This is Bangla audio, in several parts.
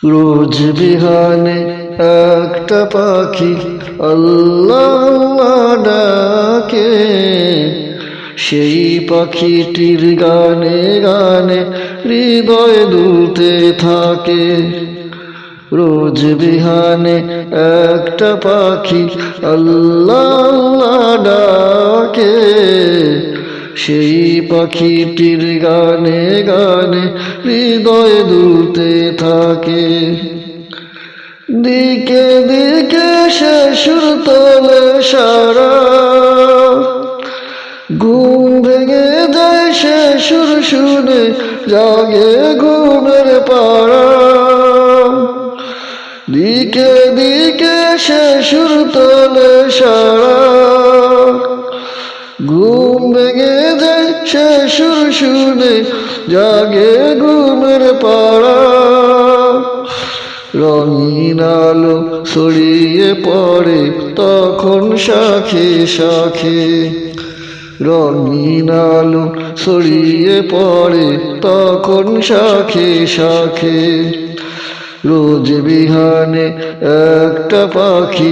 রোজ বিহানে একটা পাখি আল্লাহ আল্লাহ ডাকে, সেই পাখিটির গানে গানে হৃদয় দুলতে থাকে। রোজ বিহানে একটা পাখি আল্লাহ আল্লাহ ডাকে, সেই পাখিটির গানে গানে হৃদয় দুলতে থাকে। দিকে দিকে সে সুর তোলে সারা, ঘুম ভেঙে যায় সে সুর শুনে, জাগে ঘুমের পাড়া। দিকে দিকে সে সুর তোলে সারা, ঘুম ভেঙে যায় সে সুর শুনে, জাগে ঘুমের পাড়া। রঙিন আলো ছড়িয়ে পড়ে তখন শাখে শাখে, রঙিন আলো ছড়িয়ে পড়ে তখন শাখে শাখে। রোজ বিহানে একটা পাখি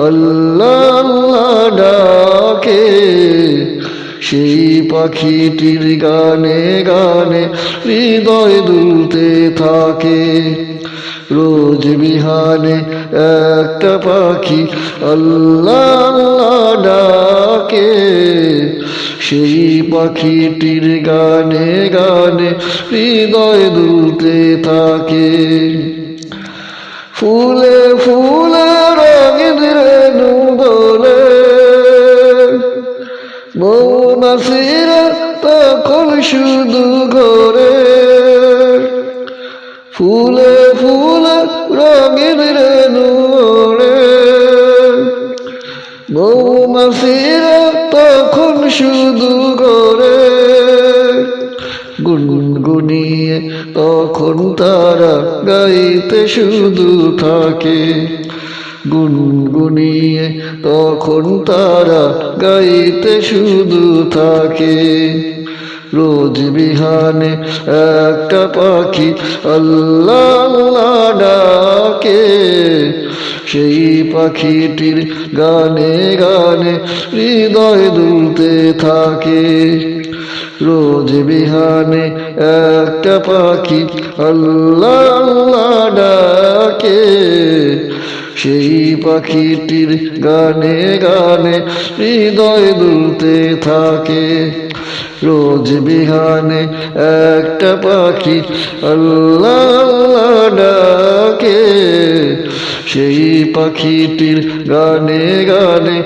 আল্লাহ আল্লাহ ডাকে, সেই পাখিটির গানে গানে হৃদয় দুলতে থাকে। রোজ বিহানে একটা পাখি আল্লাহ আল্লাহ ডাকে, সেই পাখিটির গানে গানে হৃদয় দুলতে থাকে। ফুলে ফুলে রঙিন রেণু দোলে, মৌমাছিরা তখন শুধু ঘোরে। ফুলে ফুলে রঙিন রেণু ওড়ে, মৌমাছিরা তখন শুধু ঘোরে। গুনগুনিয়ে তখন তারা গাইতে শুধু থাকে, গুনগুনিয়ে তখন তারা গাইতে শুধু থাকে। রোজ বিহানে একটা পাখি আল্লাহ আল্লাহ ডাকে, সেই পাখিটির গানে গানে হৃদয় দুলতে থাকে। রোজ বিহানে একটা পাখি আল্লাহ আল্লাহ ডাকে, সেই পাখিটির গানে গানে হৃদয় দুলতে থাকে। রোজ বিহানে একটা পাখি আল্লাহ আল্লাহ ডাকে, সেই পাখিটির গানে গানে